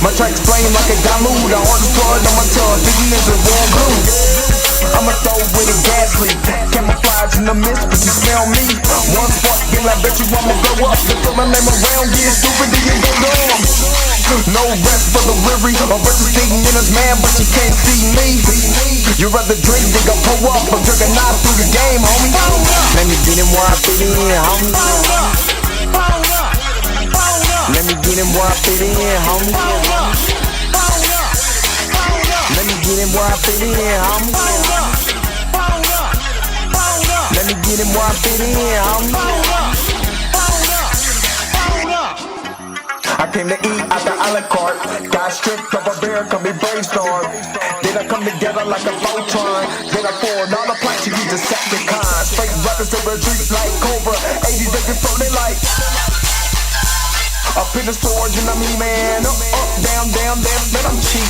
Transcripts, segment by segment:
My tracks flame like a Damu. The hardest blood on my tongue, thinking it's a warm glue. I'ma throw with a gas leak, camouflage in the mist, but you smell me. One spark, then I bet you I'ma blow up. Just throw my name around, get stupid, then you go dumb. No rest for the weary, a bunch of sitting in his man, but you can't see me. You rather drink, then go pull up. I'm drinking knives through the game, homie. Let me get him where I fit in, homie. Let me get him where I fit in, homie. Let me get him where I fit in, homie. Let me get him where I fit in, homie. I came to eat out the a la carte. Got stripped of a bear, come be brainstorm. Then I come together like a Voltron. Then I poured all the plaques, you use the second kind. Straight rappers to the streets like Cobra. 80s they before they like. Up in the storage and I'm man. Up, down, down, man, I'm cheap.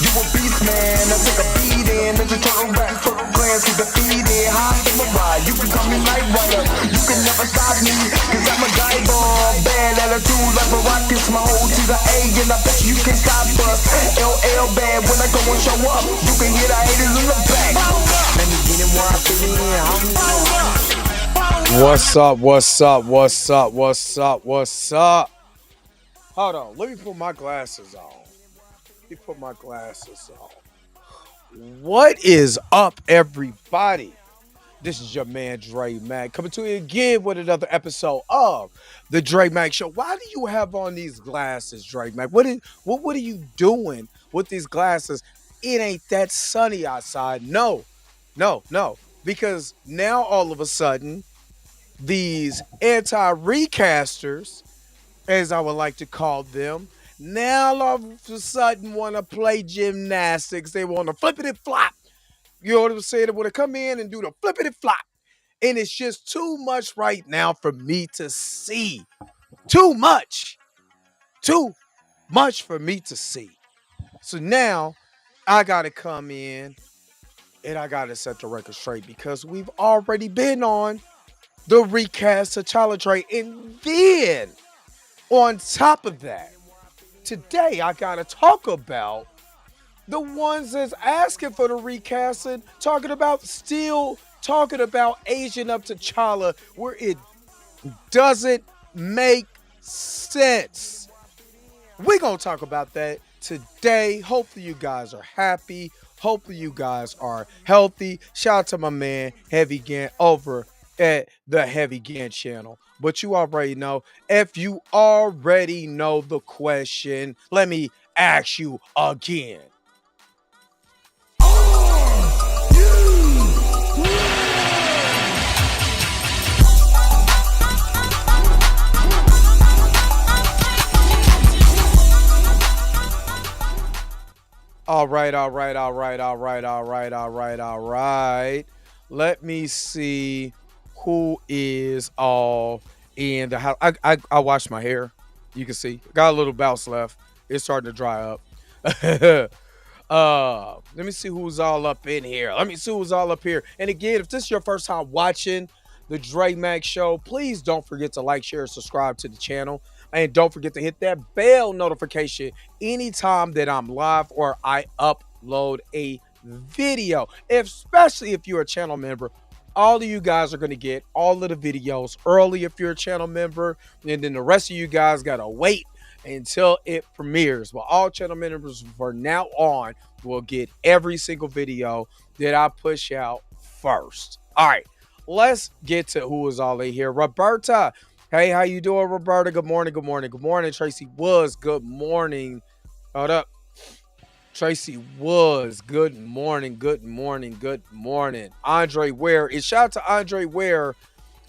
You a beast, man. I take a beat in. There's a turtle rap, turtle glance, keep the feed in. High in my ride, you can call me Night Rider. You can never stop me, cause I'm a guy bomb. Bad attitude like a rocket, my whole to the A, and I bet you can stop us. LL bad, when I go and show up, you can hear the haters in the back. Let me get him where I fit in, homie. What's up? What's up? What's up? What's up? What's up? Hold on. Let me put my glasses on. What is up, everybody? This is your man Dre Mac coming to you again with another episode of the Dre Mac Show. Why do you have on these glasses, Dre Mac? What are you doing with these glasses? It ain't that sunny outside. No. Because now all of a sudden, these anti-recasters, as I would like to call them, now all of a sudden want to play gymnastics. They want to flippity flop. You know what I'm saying? They want to come in and do the flippity flop. And it's just too much right now for me to see. Too much for me to see. So now I got to come in and I got to set the record straight because we've already been on the recast T'Challa trade. And then on top of that, today I got to talk about the ones that's asking for the recast and still talking about Asian up T'Challa where it doesn't make sense. We're going to talk about that today. Hopefully you guys are happy. Hopefully you guys are healthy. Shout out to my man Heavy Gant over at the Heavy Gant channel. But you already know. If you already know the question, let me ask you again. All right. Let me see who is all in the house. I washed my hair. You can see. Got a little bounce left. It's starting to dry up. Let me see who's all up in here. And again, if this is your first time watching the Dre Mac Show, please don't forget to like, share, and subscribe to the channel. And don't forget to hit that bell notification anytime that I'm live or I upload a video. Especially if you're a channel member, all of you guys are going to get all of the videos early if you're a channel member. And then the rest of you guys got to wait until it premieres. But all channel members from now on will get every single video that I push out first. All right, let's get to who is all in here. Roberta. Hey, how you doing, Roberta? Good morning. Tracy Woods, good morning. Hold up. Tracy Woods, good morning. Andre Ware. Shout out to Andre Ware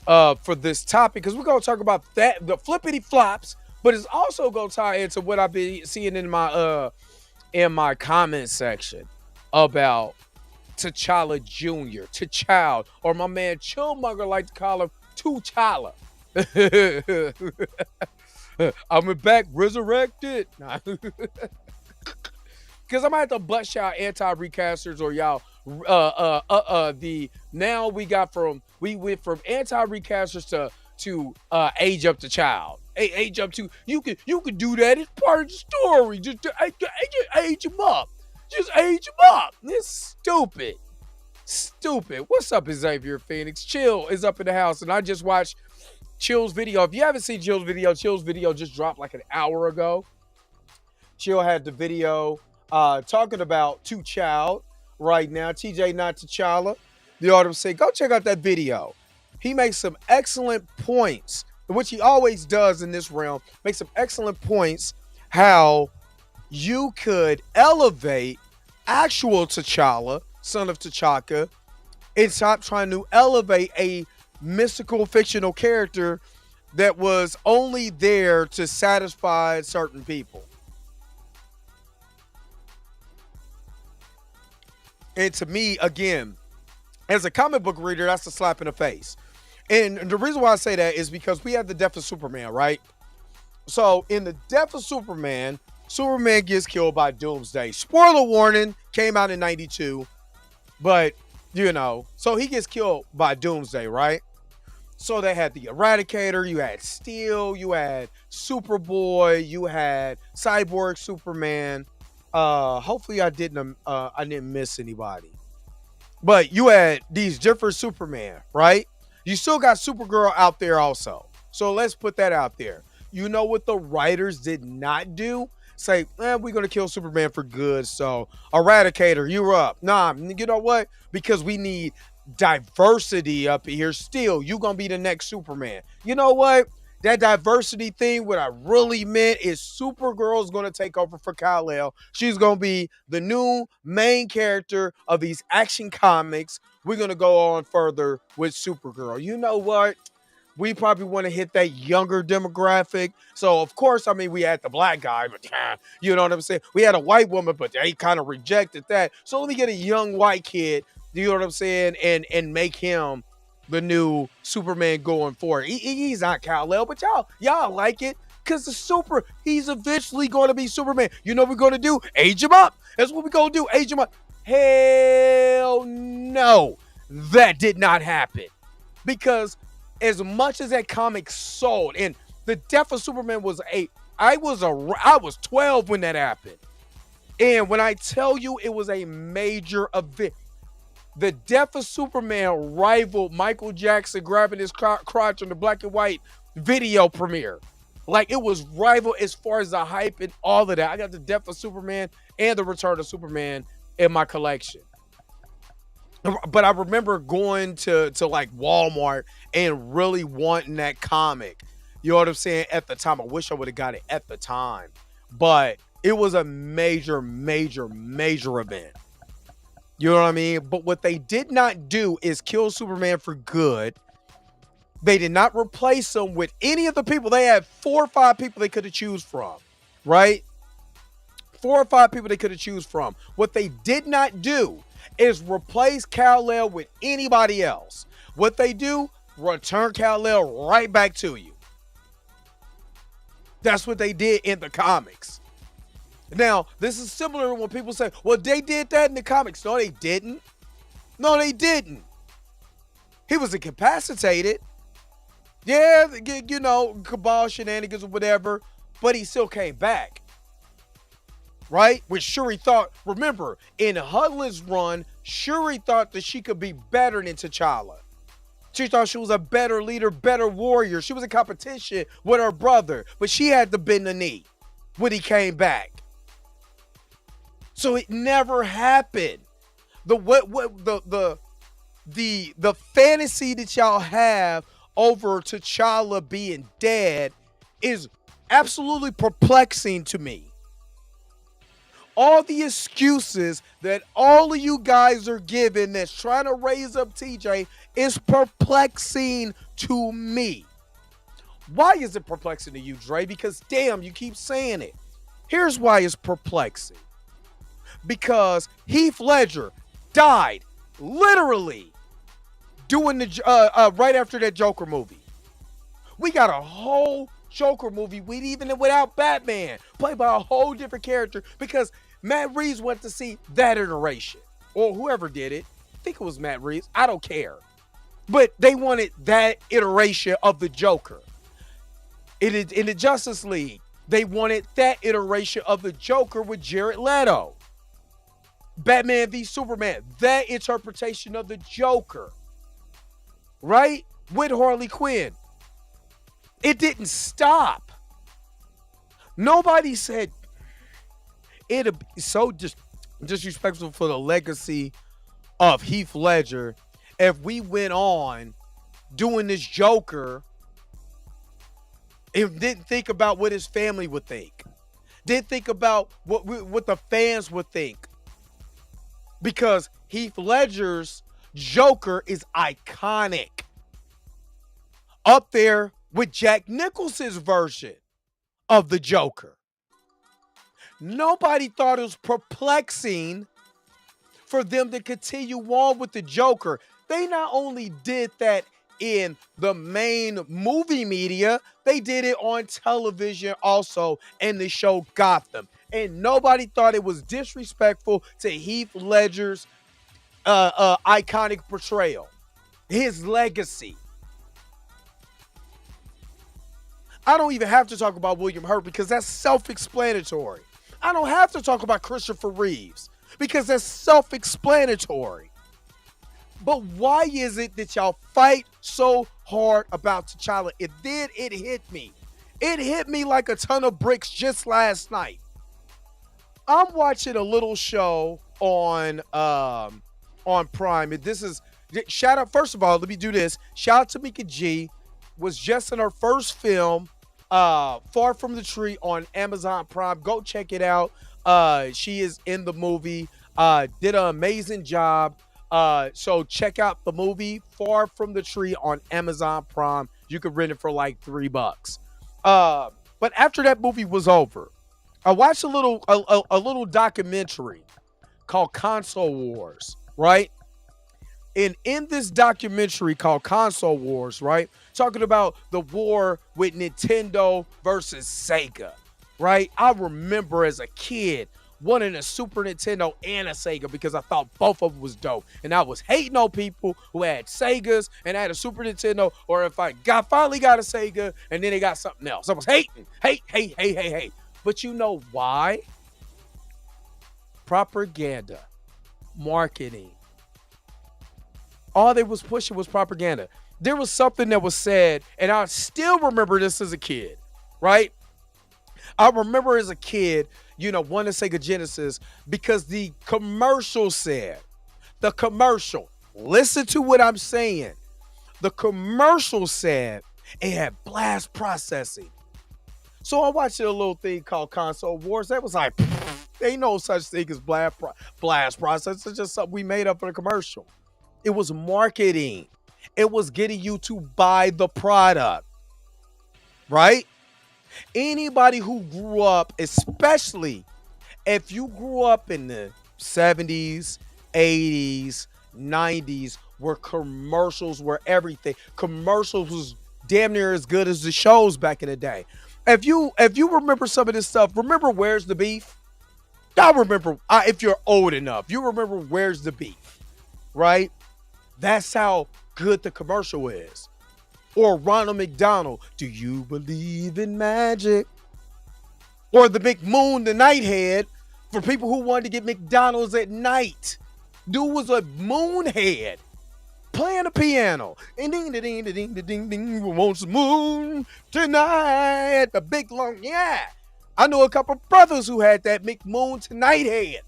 for this topic because we're going to talk about that, the flippity flops, but it's also going to tie into what I've been seeing in my comment section about T'Challa Jr., T'Child, or my man Chillmonger like to call him T'Challa. I'm back resurrected. Because I'm gonna have to bust y'all anti-recasters or y'all we went from anti-recasters to age up the child. age up to. You could do that. It's part of the story. Just age him up. Just age him up. It's stupid. Stupid. What's up, Xavier Phoenix? Chill is up in the house, and I just watched Chill's video. If you haven't seen Chill's video just dropped like an hour ago. Chill had the video talking about T'Challa right now. TJ not T'Challa. The autumn say, go check out that video. He makes some excellent points, which he always does in this realm. Makes some excellent points how you could elevate actual T'Challa, son of T'Chaka, and stop trying to elevate a mystical fictional character that was only there to satisfy certain people. And to me, again, as a comic book reader, that's a slap in the face. And the reason why I say that is because we have the death of Superman, right? So in the death of Superman, Superman gets killed by Doomsday. Spoiler warning, came out in 92. But, you know, so he gets killed by Doomsday, right? So they had the Eradicator, you had Steel, you had Superboy, you had Cyborg Superman. Hopefully I didn't miss anybody. But you had these different Superman, right? You still got Supergirl out there also. So let's put that out there. You know what the writers did not do? Say, we're going to kill Superman for good. So Eradicator, you're up. Nah, you know what? Because we need diversity up here still. You're going to be the next Superman. You know what? That diversity thing, what I really meant is Supergirl is going to take over for Kal-El. She's going to be the new main character of these action comics. We're going to go on further with Supergirl. You know what? We probably want to hit that younger demographic. So, of course, I mean, we had the black guy, but you know what I'm saying? We had a white woman, but they kind of rejected that. So let me get a young white kid, you know what I'm saying, and make him the new Superman going forward. He's not Kal-El, but y'all like it because he's eventually going to be Superman. You know what we're going to do? Age him up. That's what we're going to do. Age him up. Hell no. That did not happen. Because as much as that comic sold, and the death of Superman was I was 12 when that happened. And when I tell you it was a major event, the death of Superman rivaled Michael Jackson grabbing his crotch on the black and white video premiere. Like, it was rival as far as the hype and all of that. I got the death of Superman and the return of Superman in my collection. But I remember going to like Walmart and really wanting that comic. You know what I'm saying? At the time. I wish I would have got it at the time. But it was a major, major, major event. You know what I mean? But what they did not do is kill Superman for good. They did not replace him with any of the people. They had 4 or 5 people they could have choose from, right? 4 or 5 people they could have choose from. What they did not do is replace Kal-El with anybody else. What they do, return Kal-El right back to you. That's what they did in the comics. Now, this is similar when people say, well, they did that in the comics. No, they didn't. No, they didn't. He was incapacitated. Yeah, you know, cabal shenanigans or whatever, but he still came back. Right? Which Shuri thought, remember, in Hudlin's run, Shuri thought that she could be better than T'Challa. She thought she was a better leader, better warrior. She was in competition with her brother, but she had to bend the knee when he came back. So it never happened. The fantasy that y'all have over T'Challa being dead is absolutely perplexing to me. All the excuses that all of you guys are giving that's trying to raise up TJ is perplexing to me. Why is it perplexing to you, Dre? Because damn, you keep saying it. Here's why it's perplexing. Because Heath Ledger died literally doing the right after that Joker movie. We got a whole Joker movie without Batman, played by a whole different character because Matt Reeves went to see that iteration, or whoever did it. I think it was Matt Reeves. I don't care, but they wanted that iteration of the Joker. In the Justice League, they wanted that iteration of the Joker with Jared Leto. Batman v Superman, that interpretation of the Joker, right? With Harley Quinn. It didn't stop. Nobody said it'd be so disrespectful for the legacy of Heath Ledger if we went on doing this Joker and didn't think about what his family would think. Didn't think about what the fans would think. Because Heath Ledger's Joker is iconic. Up there with Jack Nicholson's version of the Joker. Nobody thought it was perplexing for them to continue on with the Joker. They not only did that in the main movie media, they did it on television also in the show Gotham. And nobody thought it was disrespectful to Heath Ledger's iconic portrayal, his legacy. I don't even have to talk about William Hurt because that's self-explanatory. I don't have to talk about Christopher Reeves because that's self-explanatory. But why is it that y'all fight so hard about T'Challa? It hit me. It hit me like a ton of bricks just last night. I'm watching a little show on Prime. This is shout out. First of all, let me do this. Shout out to Mika G. Was just in her first film, Far From the Tree on Amazon Prime. Go check it out. She is in the movie. Did an amazing job. So check out the movie Far From the Tree on Amazon Prime. You could rent it for like $3. But after that movie was over, I watched a little documentary called Console Wars, right? And in this documentary called Console Wars, right, talking about the war with Nintendo versus Sega, right? I remember as a kid wanting a Super Nintendo and a Sega because I thought both of them was dope. And I was hating on people who had Segas and had a Super Nintendo, or if I finally got a Sega and then they got something else. I was hating. Hate. But you know why? Propaganda. Marketing. All they was pushing was propaganda. There was something that was said, and I still remember this as a kid, right? I remember as a kid, wanting Sega Genesis because the commercial said, listen to what I'm saying. The commercial said it had blast processing. So I watched a little thing called Console Wars. That was like, ain't no such thing as blast processing. It's just something we made up for the commercial. It was marketing. It was getting you to buy the product, right? Anybody who grew up, especially if you grew up in the 70s, 80s, 90s, where commercials were everything. Commercials was damn near as good as the shows back in the day. If you remember some of this stuff, remember Where's the Beef? I remember, if you're old enough, you remember Where's the Beef, right? That's how good the commercial is. Or Ronald McDonald, do you believe in magic? Or the McMoon, the Nighthead, for people who wanted to get McDonald's at night. Dude was a moonhead playing the piano. And ding, ding, ding, ding, ding, ding, want some moon tonight. The big long, yeah. I know a couple brothers who had that McMoon Tonight head.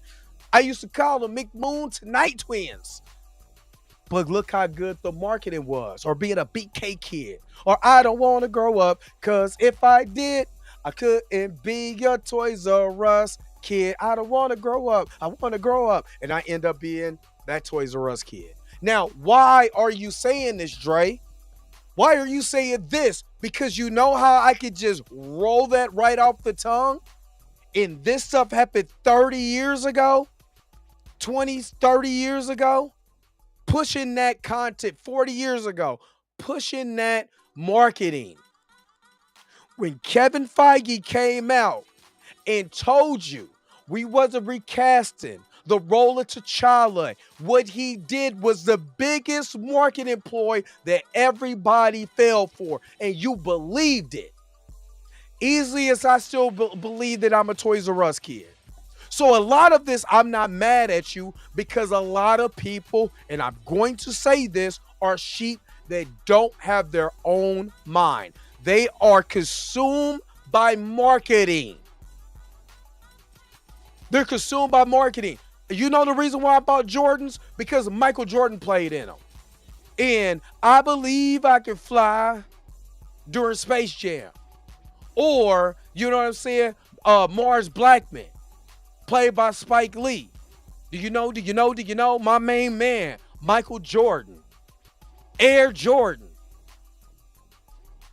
I used to call them McMoon Tonight twins. But look how good the marketing was. Or being a BK kid. Or I don't want to grow up, because if I did, I couldn't be your Toys R Us kid. I don't want to grow up. I want to grow up. And I end up being that Toys R Us kid. Now, why are you saying this, Dre? Why are you saying this? Because you know how I could just roll that right off the tongue? And this stuff happened 30 years ago? 20, 30 years ago? Pushing that content 40 years ago, pushing that marketing. When Kevin Feige came out and told you we wasn't recasting the role of T'Challa, what he did was the biggest marketing ploy that everybody fell for, and you believed it. Easily as I still believe that I'm a Toys R Us kid. So a lot of this, I'm not mad at you because a lot of people, and I'm going to say this, are sheep that don't have their own mind. They are consumed by marketing. They're consumed by marketing. You know the reason why I bought Jordans? Because Michael Jordan played in them. And I believe I can fly during Space Jam. Or, you know what I'm saying? Mars Blackman, played by Spike Lee. Do you know? My main man, Michael Jordan. Air Jordan.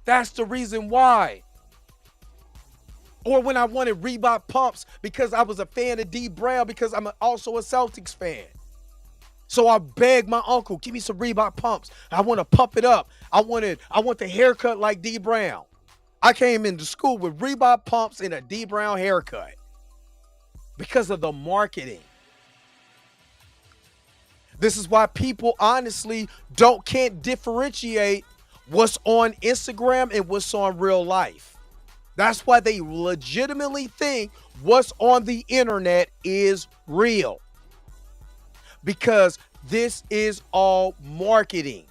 That's the reason why. Or when I wanted Reebok pumps because I was a fan of D Brown because I'm also a Celtics fan. So I begged my uncle, give me some Reebok pumps. I want to pump it up. I want the haircut like D Brown. I came into school with Reebok pumps and a D Brown haircut because of the marketing. This is why people honestly can't differentiate what's on Instagram and what's on real life. That's why they legitimately think what's on the internet is real. Because this is all marketing.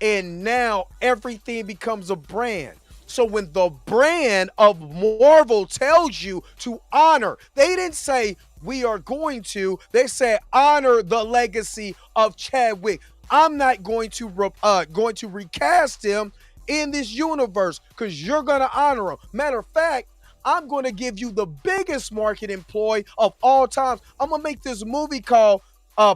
And now everything becomes a brand. So when the brand of Marvel tells you to honor, they didn't say we are going to, they said honor the legacy of Chadwick. I'm not going to recast him in this universe because you're going to honor him. Matter of fact, I'm going to give you the biggest marketing ploy of all times. I'm going to make this movie called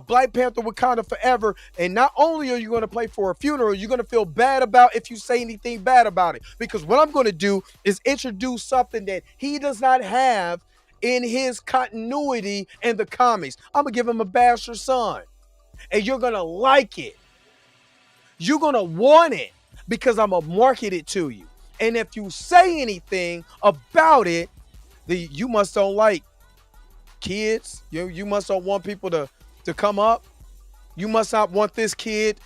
Black Panther Wakanda Forever, and not only are you going to play for a funeral, you're going to feel bad about if you say anything bad about it. Because what I'm going to do is introduce something that he does not have in his continuity in the comics. I'm going to give him a bastard son, and you're going to like it. You're going to want it because I'm going to market it to you. And if you say anything about it, you must don't like kids. You must don't want people to come up. You must not want this kid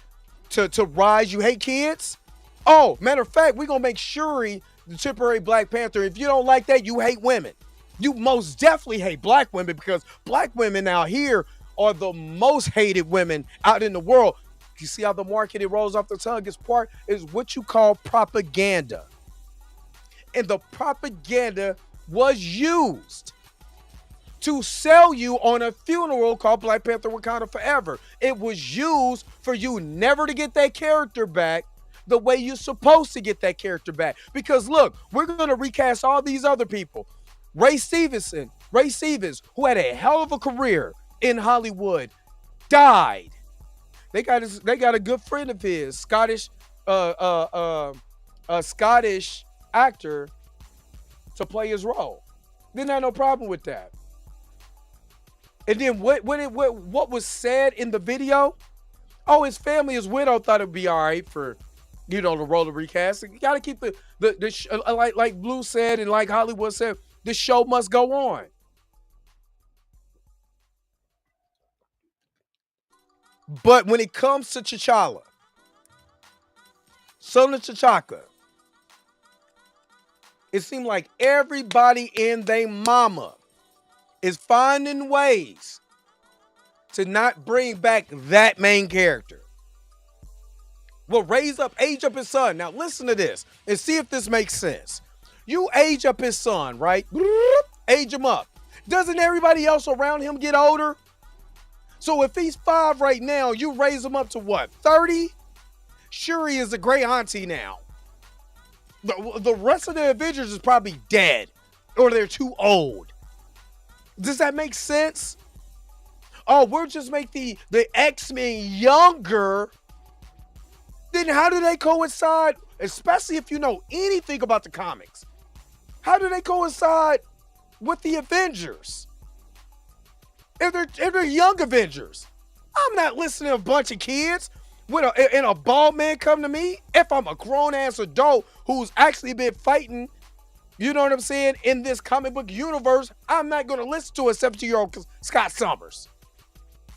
to rise. You hate kids? Oh, matter of fact, we're going to make Shuri the temporary Black Panther. If you don't like that, you hate women. You most definitely hate black women because black women out here are the most hated women out in the world. You see how the marketing rolls off the tongue? This part is what you call propaganda. And the propaganda was used to sell you on a funeral called Black Panther Wakanda Forever. It was used for you never to get that character back the way you're supposed to get that character back. Because look, we're going to recast all these other people. Ray Stevens, who had a hell of a career in Hollywood, died. They got a good friend of his, Scottish actor, to play his role. Didn't have no problem with that. And then what was said in the video? Oh, his family, his widow thought it'd be all right for, the role of recasting. You got to keep the like Blue said and like Hollywood said, the show must go on. But when it comes to T'Challa, son of T'Chaka, it seemed like everybody and they mama is finding ways to not bring back that main character. Well, age up his son. Now listen to this and see if this makes sense. You age up his son, right? Age him up. Doesn't everybody else around him get older? So if he's 5 right now, you raise him up to what, 30? Shuri is a great auntie now. The rest of the Avengers is probably dead or they're too old. Does that make sense? Oh, we'll just make the X-Men younger. Then how do they coincide? Especially if you know anything about the comics. How do they coincide with the Avengers? If they're young Avengers, I'm not listening to a bunch of kids and a bald man come to me. If I'm a grown-ass adult who's actually been fighting, you know what I'm saying, in this comic book universe, I'm not going to listen to a 17-year-old Scott Summers.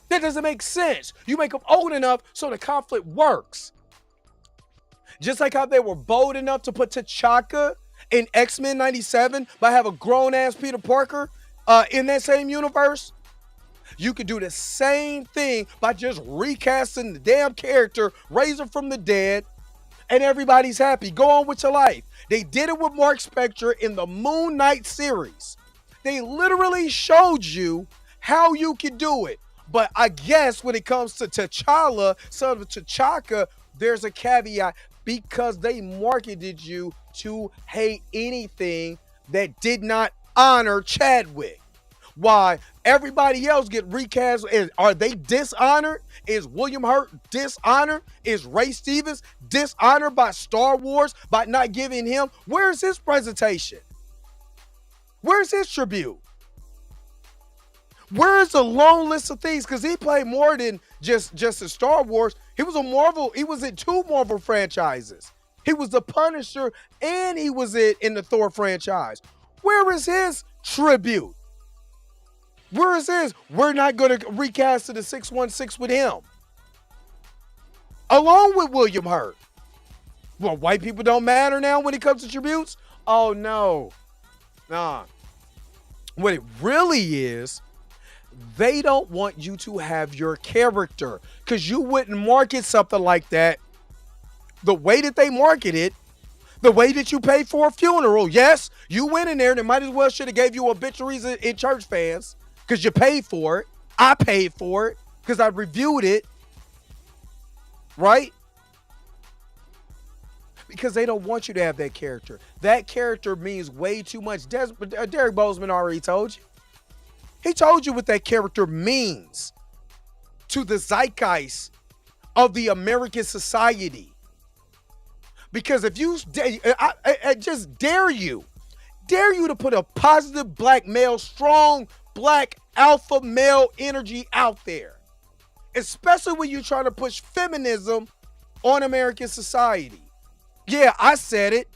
That doesn't make sense. You make them old enough so the conflict works. Just like how they were bold enough to put T'Chaka In X-Men 97, by have a grown-ass Peter Parker in that same universe, you could do the same thing by just recasting the damn character, raise him from the dead, and everybody's happy. Go on with your life. They did it with Mark Spector in the Moon Knight series. They literally showed you how you can do it. But I guess when it comes to T'Challa, son of T'Chaka, there's a caveat because they marketed you to hate anything that did not honor Chadwick. Why everybody else get recast? Are they dishonored? Is William Hurt dishonored? Is Ray Stevens dishonored by Star Wars by not giving him? Where's his presentation? Where's his tribute? Where's the long list of things? Because he played more than just in Star Wars. He was a Marvel. He was in 2 Marvel franchises. He was the Punisher and he was in the Thor franchise. Where is his tribute? Where is his? We're not going to recast to the 616 with him. Along with William Hurt. Well, white people don't matter now when it comes to tributes? Oh, no. Nah. What it really is, they don't want you to have your character. Because you wouldn't market something like that the way that they market it, the way that you pay for a funeral. Yes, you went in there and they might as well should have gave you obituaries in church fans because you paid for it. I paid for it because I reviewed it. Right? Because they don't want you to have that character. That character means way too much. Derek Bozeman already told you. He told you what that character means to the zeitgeist of the American society. Because if you, I just dare you to put a positive black male, strong black alpha male energy out there. Especially when you're trying to push feminism on American society. Yeah, I said it.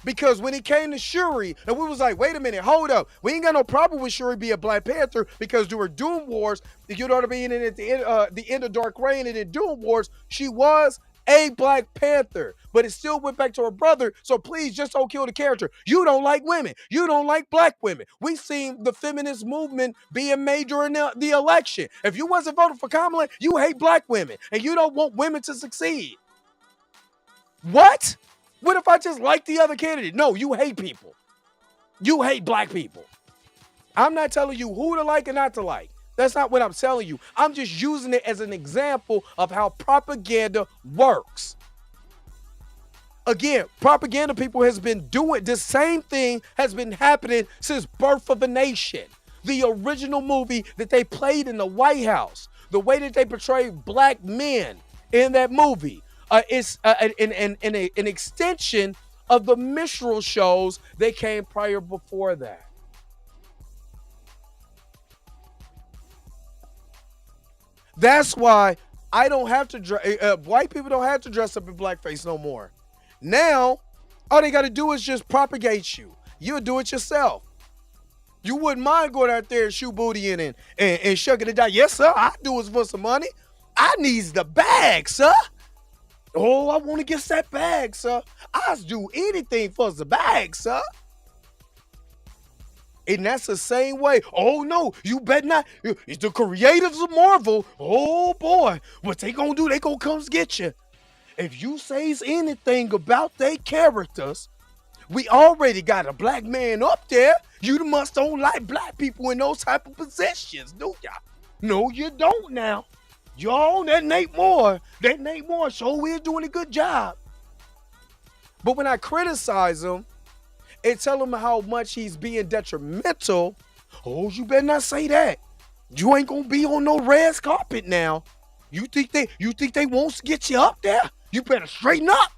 Because when it came to Shuri, and we was like, wait a minute, hold up. We ain't got no problem with Shuri being Black Panther because during Doom Wars, you know what I mean? And at the end of Dark Reign and in Doom Wars, she was a Black Panther. But it still went back to her brother, so please just don't kill the character. You don't like women. You don't like black women. We seen the feminist movement being made during the election. If you wasn't voting for Kamala, you hate black women, and you don't want women to succeed. What? What if I just like the other candidate? No, you hate people. You hate black people. I'm not telling you who to like and not to like. That's not what I'm telling you. I'm just using it as an example of how propaganda works. Again, propaganda people has been doing the same thing has been happening since Birth of a Nation. The original movie that they played in the White House. The way that they portrayed black men in that movie. It's an extension of the minstrel shows that came prior before that. That's why I don't have to white people don't have to dress up in blackface no more. Now, all they got to do is just propagate you. You'll do it yourself. You wouldn't mind going out there and shoot booty in and shucking it down. Yes, sir, I do it for some money. I needs the bag, sir. Oh, I want to get that bag, sir. I'll do anything for the bag, sir. And that's the same way. Oh, no, you better not. It's the creatives of Marvel. Oh, boy. What they gonna do, they gonna come get you. If you says anything about their characters, we already got a black man up there. You must don't like black people in those type of positions, do ya? No, you don't now. Y'all, that Nate Moore sure is doing a good job. But when I criticize him and tell him how much he's being detrimental, oh, you better not say that. You ain't gonna be on no red carpet now. You think they won't get you up there? You better straighten up.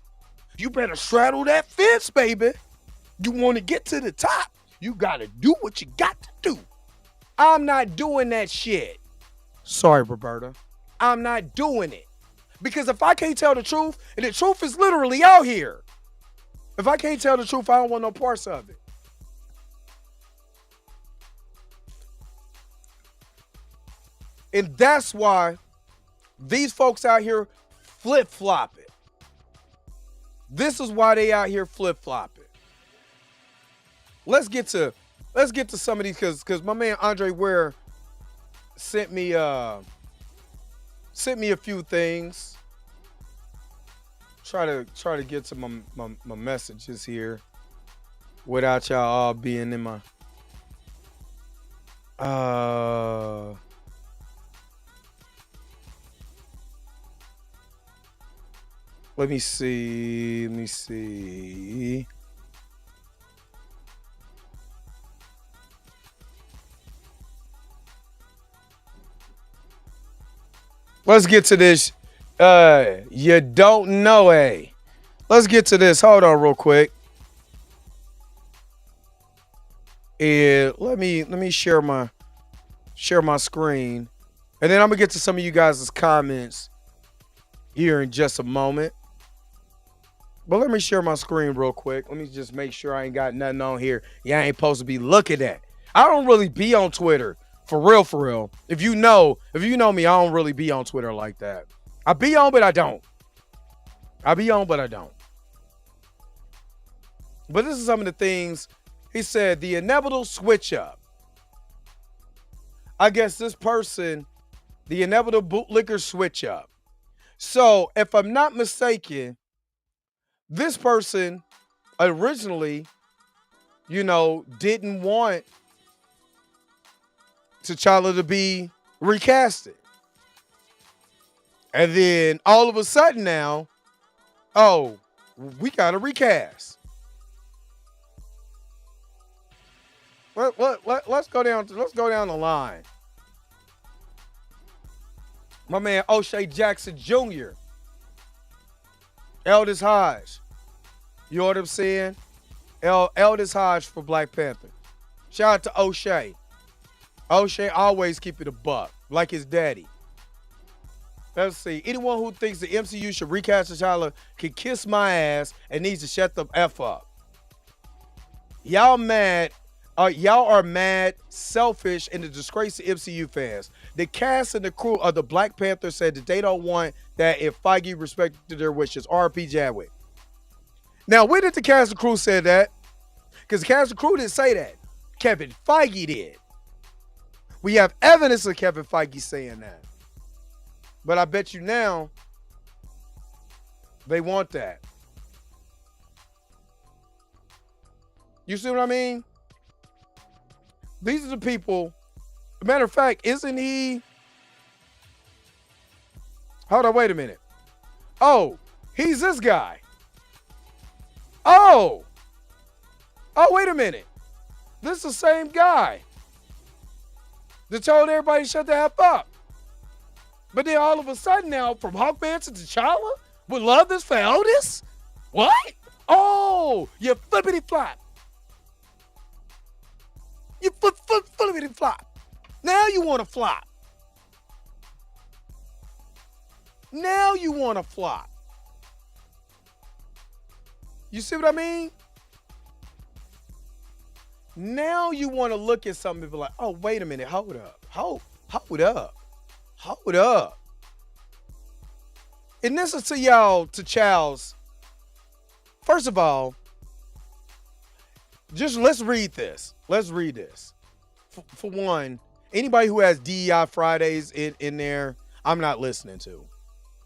You better straddle that fence, baby. You want to get to the top, you gotta do what you got to do. I'm not doing that shit. Sorry, Roberta. I'm not doing it. Because if I can't tell the truth, and the truth is literally out here. If I can't tell the truth, I don't want no parts of it. And that's why these folks out here flip-flopping. This is why they out here flip-flopping. let's get to some of these because my man Andre Ware sent me a few things. Try to get to my messages here without y'all all being in my let me see. Let's get to this. You don't know, eh? Let's get to this. Hold on real quick. And let me share my screen. And then I'm gonna get to some of you guys' comments here in just a moment. But let me share my screen real quick. Let me just make sure I ain't got nothing on here. Yeah, I ain't supposed to be looking at. I don't really be on Twitter. For real. If you know me, I don't really be on Twitter like that. I be on, but I don't. I be on, but I don't. But this is some of the things he said. The inevitable switch up. I guess this person, the inevitable bootlicker switch up. So if I'm not mistaken, this person originally, didn't want T'Challa to be recasted. And then all of a sudden now, oh, we got to recast. Let's go down the line. My man O'Shea Jackson Jr. Aldous Hodge. You know what I'm saying? Aldous Hodge for Black Panther. Shout out to O'Shea. O'Shea always keep it a buck, like his daddy. Let's see. Anyone who thinks the MCU should recast T'Challa can kiss my ass and needs to shut the F up. Y'all mad. Y'all are mad, selfish, and a disgrace to MCU fans. The cast and the crew of the Black Panther said that they don't want that if Feige respected their wishes. R.P. Jadwick. Now, when did the cast and crew say that? Because the cast and crew didn't say that. Kevin Feige did. We have evidence of Kevin Feige saying that. But I bet you now, they want that. You see what I mean? These are the people. Matter of fact, isn't he? Hold on, wait a minute. Oh, he's this guy. Oh, wait a minute. This is the same guy that told everybody to shut the F up. But then all of a sudden now, from Hawkman to T'Challa, would love this for Eldis? What? Oh, you flippity flop. You flippity flop. Now you want to flop. Now you want to flop. You see what I mean? Now you want to look at something and be like, oh, wait a minute, hold up. Hold up. And this is to y'all, to Charles. First of all, just let's read this. For one, anybody who has DEI Fridays in there, I'm not listening to.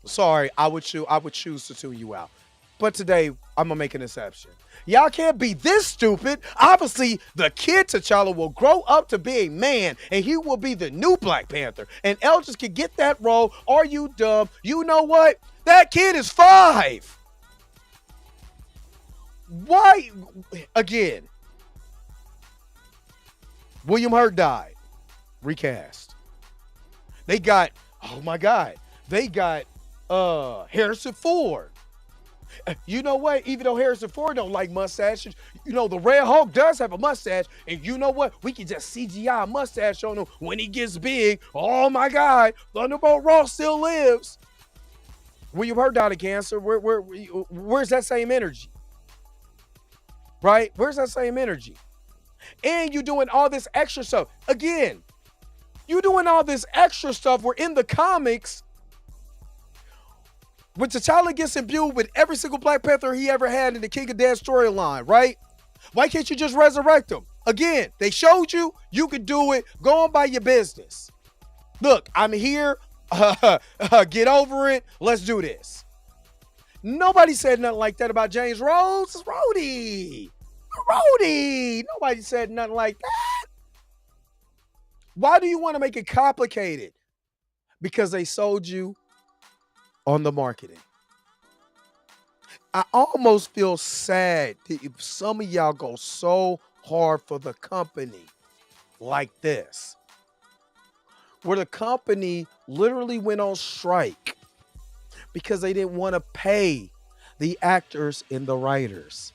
Sorry, I would choose to tune you out. But today, I'm going to make an exception. Y'all can't be this stupid. Obviously, the kid T'Challa will grow up to be a man, and he will be the new Black Panther. And Eldris can get that role. Are you dumb? You know what? That kid is 5. Why? Again, William Hurt died. Recast. They got, oh my God, they got Harrison Ford. You know what? Even though Harrison Ford don't like mustaches, the Red Hulk does have a mustache. And you know what? We can just CGI a mustache on him when he gets big. Oh my God, Thunderbolt Ross still lives. William Hurt died of cancer. Where's that same energy? Right? Where's that same energy? And you doing all this extra stuff. Again, you doing all this extra stuff. We're in the comics. When T'Challa gets imbued with every single Black Panther he ever had in the King of Death storyline, right? Why can't you just resurrect them? Again, they showed you you could do it. Go on by your business. Look, I'm here. Get over it. Let's do this. Nobody said nothing like that about James Rhodes. It's Rhodey. Rhodey. Nobody said nothing like that. Why do you want to make it complicated? Because they sold you on the marketing. I almost feel sad that if some of y'all go so hard for the company like this, where the company literally went on strike because they didn't want to pay the actors and the writers.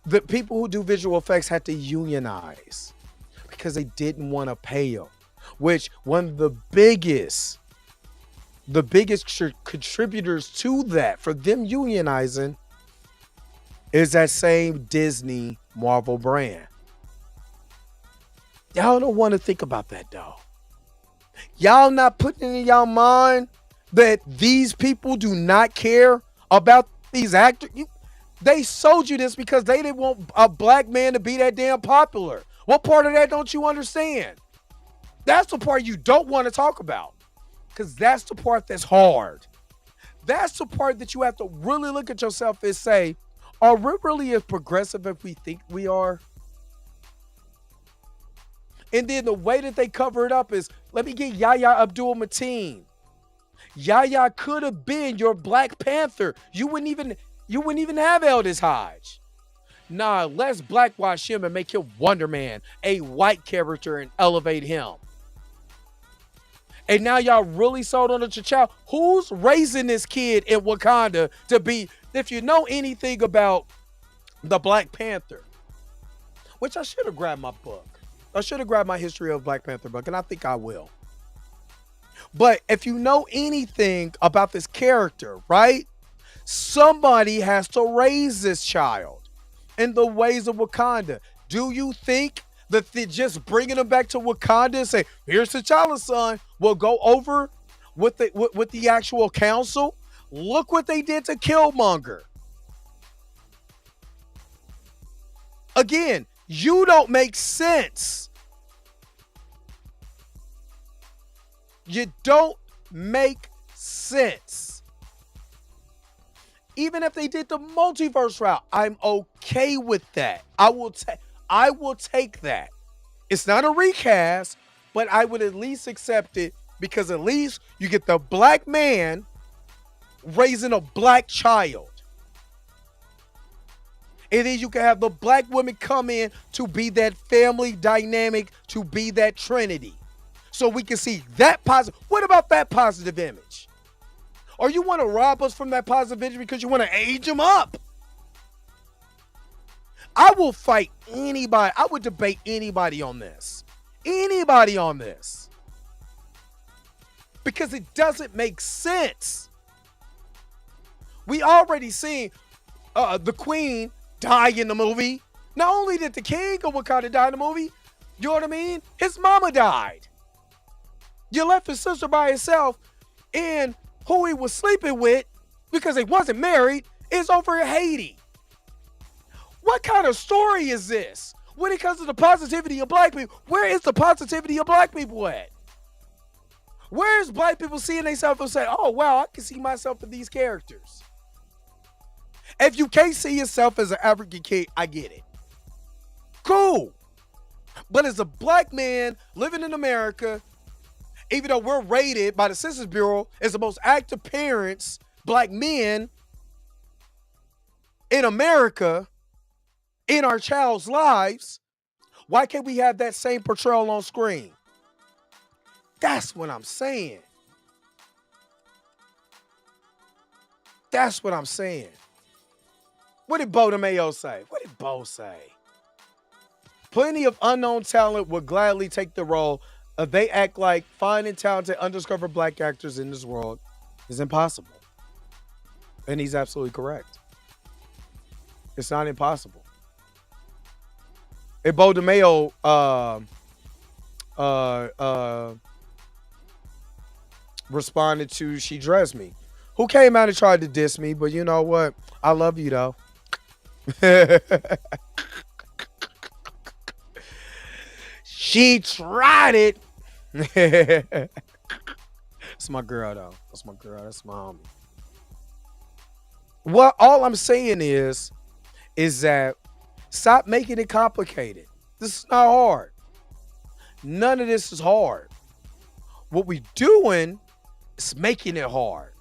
The people who do visual effects had to unionize because they didn't want to pay them, which one of the biggest contributors to that, for them unionizing, is that same Disney Marvel brand. Y'all don't want to think about that though. Y'all not putting in y'all mind that these people do not care about these actors. They sold you this because they didn't want a black man to be that damn popular. What part of that don't you understand? That's the part you don't want to talk about, because that's the part that's hard. That's the part that you have to really look at yourself and say, are we really as progressive as we think we are? And then the way that they cover it up is, let me get Yahya Abdul-Mateen. Yahya could have been your Black Panther. You wouldn't even have Aldous Hodge. Nah, let's blackwash him and make him Wonder Man, a white character, and elevate him. And now y'all really sold on the T'Challa. Who's raising this kid in Wakanda to be, if you know anything about the Black Panther, which I should have grabbed my book. I should have grabbed my History of Black Panther book, and I think I will. But if you know anything about this character, right? Somebody has to raise this child in the ways of Wakanda. Do you think that just bringing him back to Wakanda and say, here's T'Challa's son, will go over with the actual council? Look what they did to Killmonger. Again, you don't make sense. You don't make sense. Even if they did the multiverse route, I'm okay with that. I will take that. It's not a recast, but I would at least accept it, because at least you get the black man raising a black child. And then you can have the black women come in to be that family dynamic, to be that trinity. So we can see that positive. What about that positive image? Or you want to rob us from that positive image because you want to age them up? I will fight anybody. I would debate anybody on this. Anybody on this. Because it doesn't make sense. We already seen the queen die in the movie. Not only did the king of Wakanda die in the movie, you know what I mean? His mama died. You left his sister by herself, and who he was sleeping with, because they wasn't married, is over in Haiti. What kind of story is this? When it comes to the positivity of black people, where is the positivity of black people at? Where is black people seeing themselves and say, oh, wow, I can see myself in these characters? If you can't see yourself as an African kid, I get it. Cool. But as a black man living in America, even though we're rated by the Census Bureau as the most active parents, black men in America, in our child's lives, why can't we have that same portrayal on screen? That's what I'm saying. That's what I'm saying. What did Bo DeMayo say? What did Bo say? Plenty of unknown talent would gladly take the role. They act like finding talented, undiscovered black actors in this world is impossible. And he's absolutely correct. It's not impossible. And Bo DeMayo responded to She Dressed Me, who came out and tried to diss me, but you know what? I love you though. She tried it. That's my girl, though. That's my girl. That's my homie. Well, all I'm saying is that stop making it complicated. This is not hard. None of this is hard. What we doing is making it hard.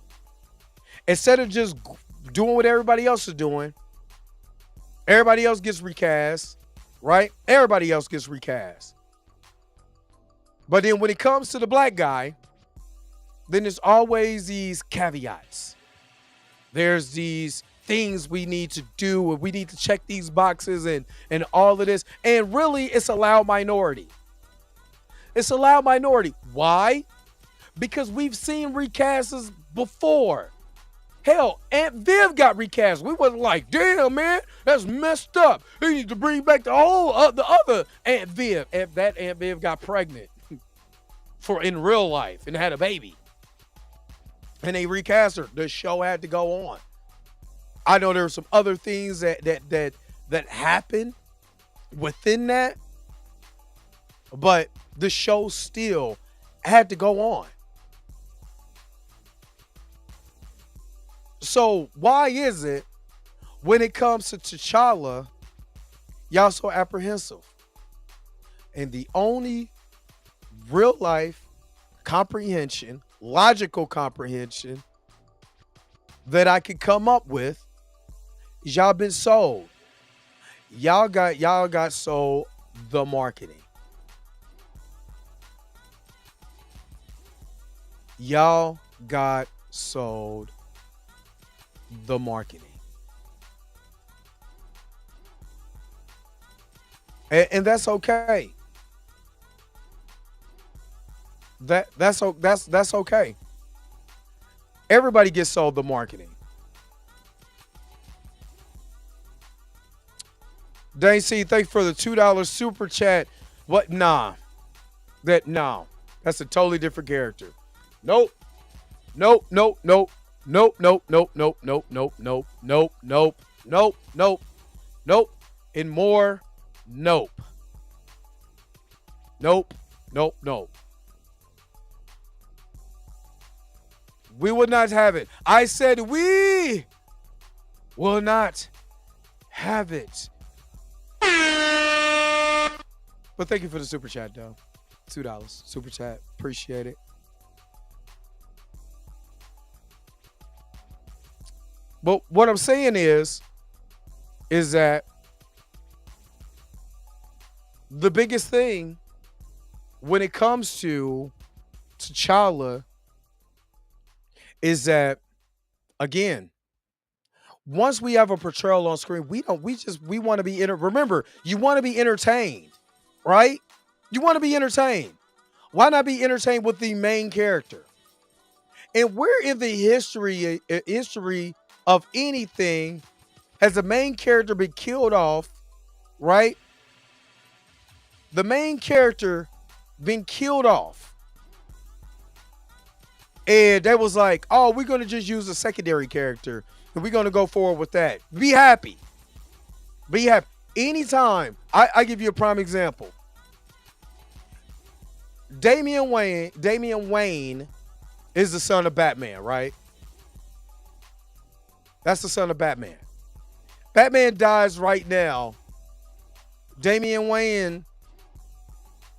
Instead of just doing what everybody else is doing, everybody else gets recast, right? Everybody else gets recast. But then when it comes to the black guy, then there's always these caveats. There's these things we need to do, and we need to check these boxes and all of this. And really, it's a loud minority. It's a loud minority. Why? Because we've seen recasts before. Hell, Aunt Viv got recast. We wasn't like, damn, man, that's messed up. He needs to bring back the whole the other Aunt Viv. That Aunt Viv got pregnant in real life and had a baby. And they recast her. The show had to go on. I know there were some other things that happened within that, but the show still had to go on. So why is it when it comes to T'Challa, y'all so apprehensive? And the only real life comprehension, logical comprehension that I could come up with is y'all been sold. Y'all got sold the marketing. Y'all got sold the marketing. And that's okay. That's okay. Everybody gets sold the marketing. Dane C, thank you for the $2 super chat. What? Nah. That's a totally different character. Nope. Nope. Nope. Nope. Nope. Nope. Nope. Nope. Nope. Nope. Nope. Nope. Nope. Nope. Nope. Nope. And more. Nope. Nope. Nope. Nope. We would not have it. I said we will not have it. But thank you for the super chat, though. $2 super chat. Appreciate it. But what I'm saying is that the biggest thing when it comes to T'Challa is that, again, once we have a portrayal on screen, we want to be remember, you want to be entertained, right? You want to be entertained. Why not be entertained with the main character? And where in the history of anything has the main character been killed off, right? The main character been killed off. And they was like, oh, we're going to just use a secondary character. And we're going to go forward with that. Be happy. Be happy. Anytime. I give you a prime example. Damian Wayne is the son of Batman, right? That's the son of Batman. Batman dies right now. Damian Wayne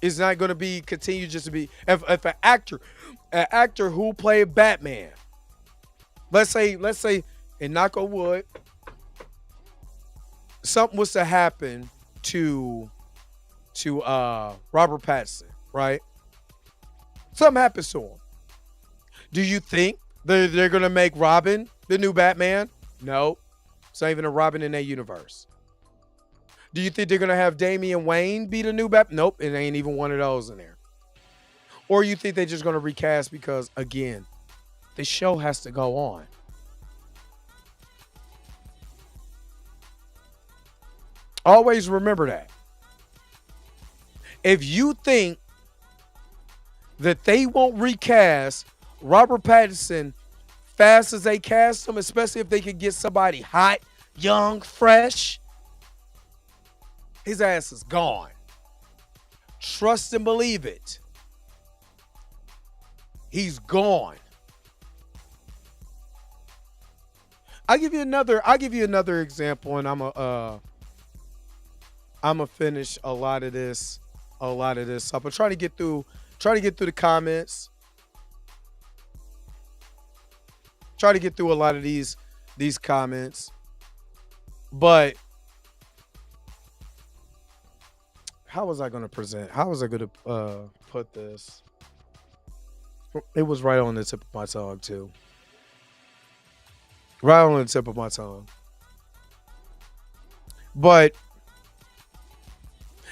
is not going to continue just to be if an actor who played Batman. Let's say, and knock on wood, something was to happen to Robert Pattinson, right? Something happens to him. Do you think they're going to make Robin the new Batman? No. It's not even a Robin in that universe. Do you think they're going to have Damian Wayne be the new Batman? Nope, it ain't even one of those in there. Or you think they're just going to recast because, again, the show has to go on. Always remember that. If you think that they won't recast Robert Pattinson fast as they cast him, especially if they could get somebody hot young, fresh, his ass is gone. Trust and believe it. He's gone. I'll give you another example, and I'm gonna finish a lot of this up. I'm trying to get through the comments. Try to get through a lot of these comments. But how was I gonna present? How was I gonna put this? It was right on the tip of my tongue too. Right on the tip of my tongue. But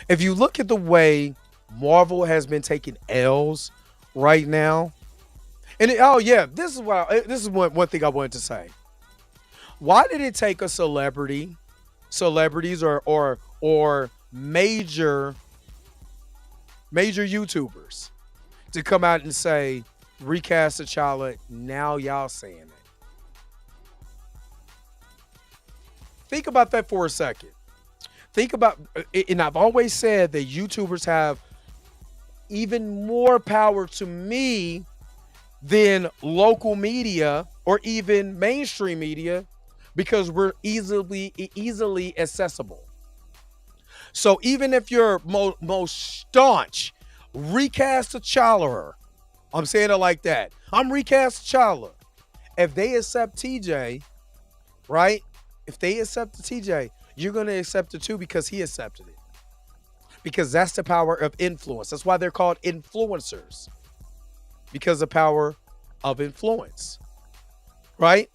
if you look at the way Marvel has been taking L's right now, and this is one thing I wanted to say. Why did it take a celebrities or major YouTubers to come out and say recast T'Challa? Now y'all saying it. Think about that for a second. Think about, and I've always said that YouTubers have even more power to me than local media or even mainstream media, because we're easily accessible. So even if you're most staunch recast T'Challa, I'm saying it like that. I'm recast T'Challa. If they accept TJ, right? If they accept the TJ, you're going to accept it too, because he accepted it. Because that's the power of influence. That's why they're called influencers. Because the power of influence. Right?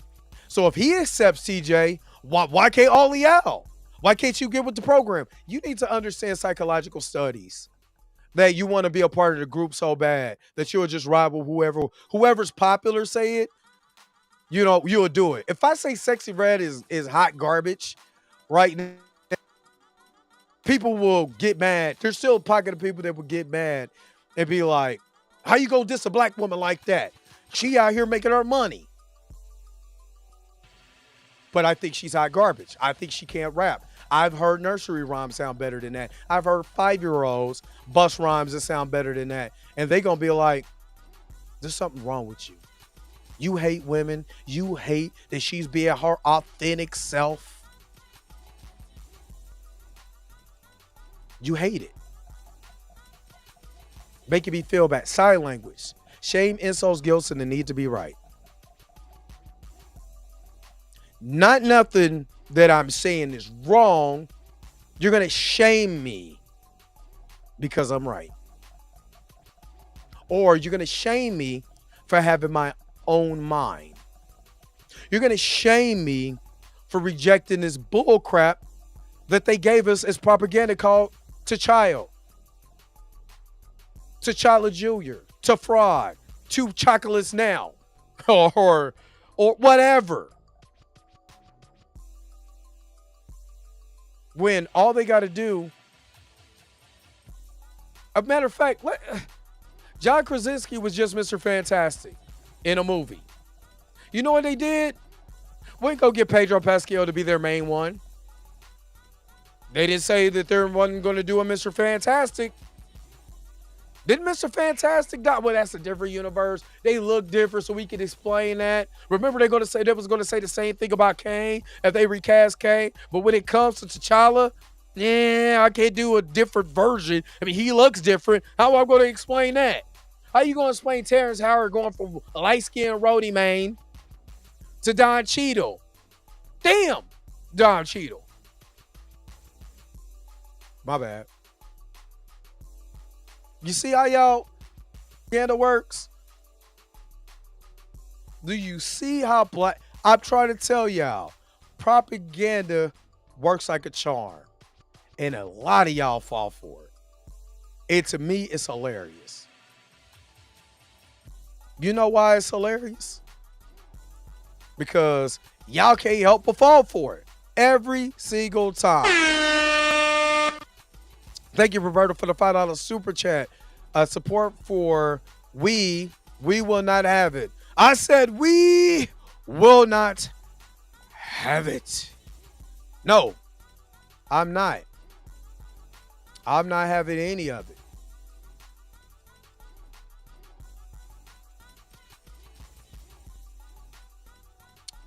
So if he accepts TJ, why can't all y'all? Why can't you get with the program? You need to understand psychological studies. That you want to be a part of the group so bad that you'll just ride with whoever's popular say it. You know, you'll do it. If I say Sexy Red is hot garbage right now, people will get mad. There's still a pocket of people that will get mad and be like, how you gonna diss a black woman like that? She out here making her money. But I think she's hot garbage. I think she can't rap. I've heard nursery rhymes sound better than that. I've heard 5-year-olds bust rhymes that sound better than that. And they gonna be like, there's something wrong with you. You hate women. You hate that she's being her authentic self. You hate it. Making me feel bad. Sign language. Shame, insults, guilt, and the need to be right. Not nothing that I'm saying is wrong. You're going to shame me because I'm right. Or you're going to shame me for having my own mind. You're going to shame me for rejecting this bull crap that they gave us as propaganda called T'Challa. T'Challa Jr., to fraud, to chocolates now, or whatever. When all they got to do, a matter of fact, John Krasinski was just Mr. Fantastic in a movie. You know what they did? We ain't go get Pedro Pascal to be their main one. They didn't say that they wasn't going to do a Mr. Fantastic. Didn't Mr. Fantastic die? Well, that's a different universe. They look different, so we can explain that. Remember, they was going to say the same thing about Kane if they recast Kane. But when it comes to T'Challa, I can't do a different version. I mean, he looks different. How am I going to explain that? How you going to explain Terrence Howard going from light-skinned Rhodey Main to Don Cheadle? Damn, Don Cheadle. My bad. You see how y'all propaganda works? Do you see how black? I'm trying to tell y'all, propaganda works like a charm. And a lot of y'all fall for it. And to me, it's hilarious. You know why it's hilarious? Because y'all can't help but fall for it. Every single time. Thank you, Roberto, for the $5 super chat. Support for we will not have it. I said we will not have it. No, I'm not. I'm not having any of it.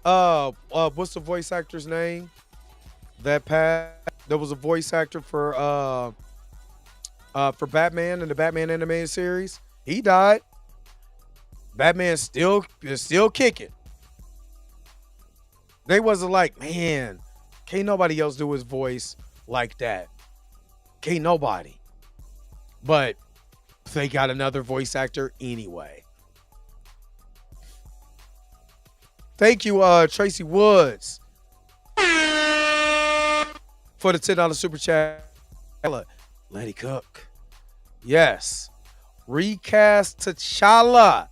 What's the voice actor's name? That passed. There was a voice actor for Batman in the Batman animated series. He died. Batman is still kicking. They wasn't like, man, can't nobody else do his voice like that. Can't nobody. But they got another voice actor anyway. Thank you, Tracy Woods, for the $10 super chat. Let it cook. Yes. Recast T'Challa,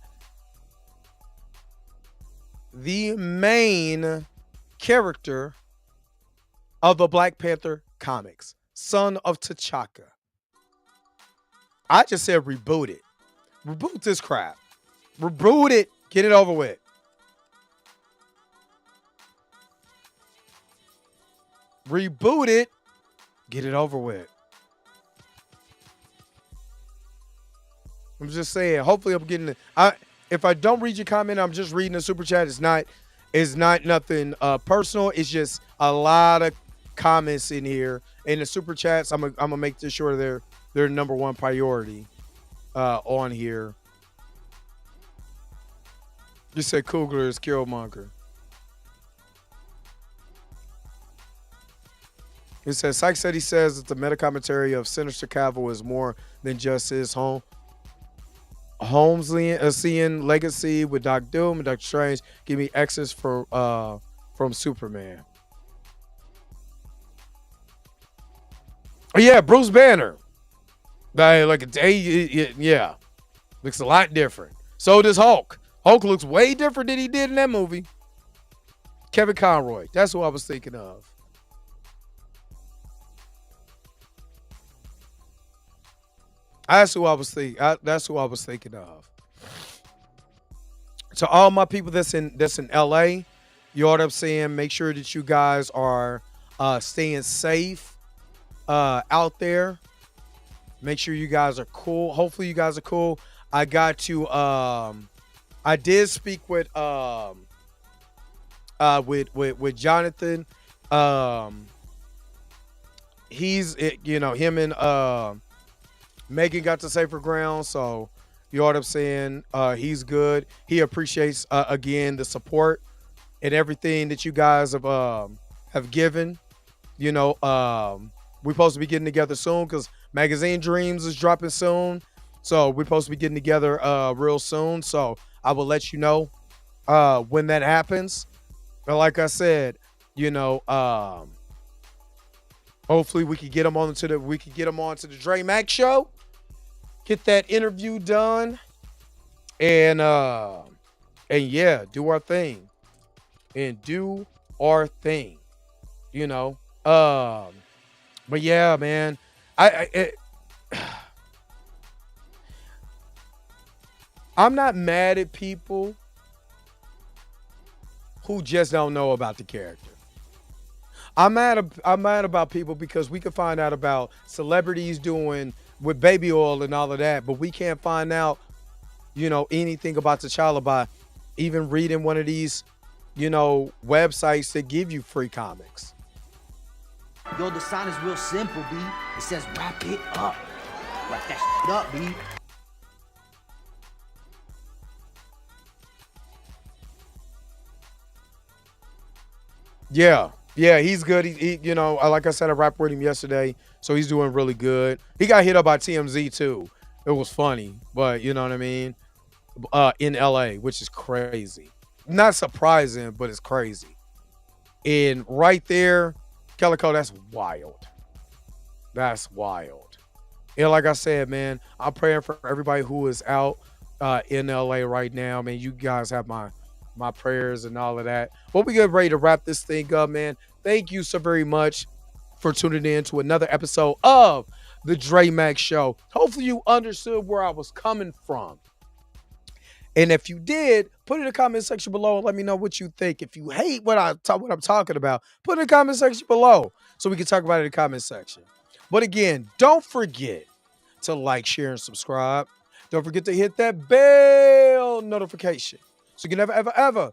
the main character of the Black Panther comics, son of T'Chaka. I just said reboot it. Reboot this crap. Reboot it. Get it over with. Reboot it. Get it over with. I'm just saying. Hopefully, I'm getting it. If I don't read your comment, I'm just reading the super chat. It's not nothing personal. It's just a lot of comments in here. In the super chats, I'm gonna make sure they're number one priority on here. You said Coogler is Killmonger. It says Sykes said he says that the meta commentary of Sinister Cavill is more than just his Holmesian legacy with Doc Doom and Doctor Strange. Give me X's from Superman. Oh yeah, Bruce Banner. Yeah, looks a lot different. So does Hulk. Hulk looks way different than he did in that movie. Kevin Conroy. That's who I was thinking of. That's who I was thinking of. To all my people that's in LA, you know what I'm saying? Make sure that you guys are staying safe out there. Make sure you guys are cool. Hopefully you guys are cool. I did speak with Jonathan. He's him and Megan got to safer ground, so you know what I'm saying? He's good. He appreciates again the support and everything that you guys have given. We're supposed to be getting together soon because Magazine Dreams is dropping soon. So we're supposed to be getting together real soon. So I will let you know when that happens. But like I said, hopefully we could get him onto the Dre Mac show. Get that interview done. And yeah, do our thing. But yeah, man. I'm not mad at people who just don't know about the character. I'm mad about people because we can find out about celebrities doing with baby oil and all of that, but we can't find out, anything about T'Challa by even reading one of these, websites that give you free comics. Yo, the sign is real simple, B. It says wrap it up. Wrap that shit up, B. Yeah, he's good. He like I said, I rapped with him yesterday, so he's doing really good. He got hit up by TMZ too. It was funny, but you know what I mean? In LA, which is crazy. Not surprising, but it's crazy. And right there, Calico, that's wild. That's wild. And like I said, man, I'm praying for everybody who is out in LA right now. Man, you guys have my prayers and all of that. But we get ready to wrap this thing up, man. Thank you so very much for tuning in to another episode of the Dre Mac Show. Hopefully you understood where I was coming from. And if you did, put it in the comment section below and let me know what you think. If you hate what I'm talking about, put it in the comment section below so we can talk about it in the comment section. But again, don't forget to like, share, and subscribe. Don't forget to hit that bell notification so you can never, ever, ever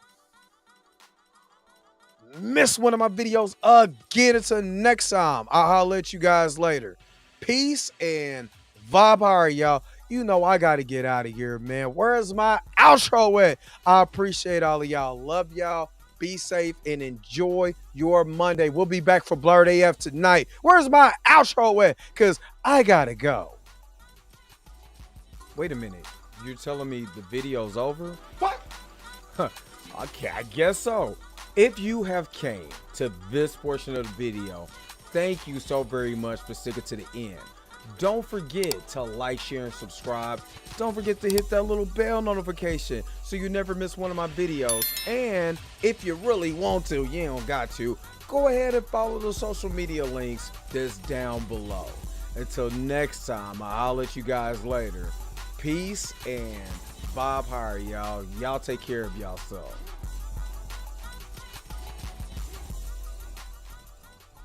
miss one of my videos again. Until next time, I'll holler at you guys later. Peace and vibe hard, y'all. You know I got to get out of here, man. Where's my outro at? I appreciate all of y'all. Love y'all. Be safe and enjoy your Monday. We'll be back for Blurred AF tonight. Where's my outro at? Because I got to go. Wait a minute. You're telling me the video's over? What? Okay, I guess so. If you have came to this portion of the video, thank you so very much for sticking to the end. Don't forget to like, share, and subscribe. Don't forget to hit that little bell notification so you never miss one of my videos. And if you really want to, you don't got to, go ahead and follow the social media links that's down below. Until next time, I'll holler at you guys later. Peace and vibe higher, y'all. Y'all take care of yourself.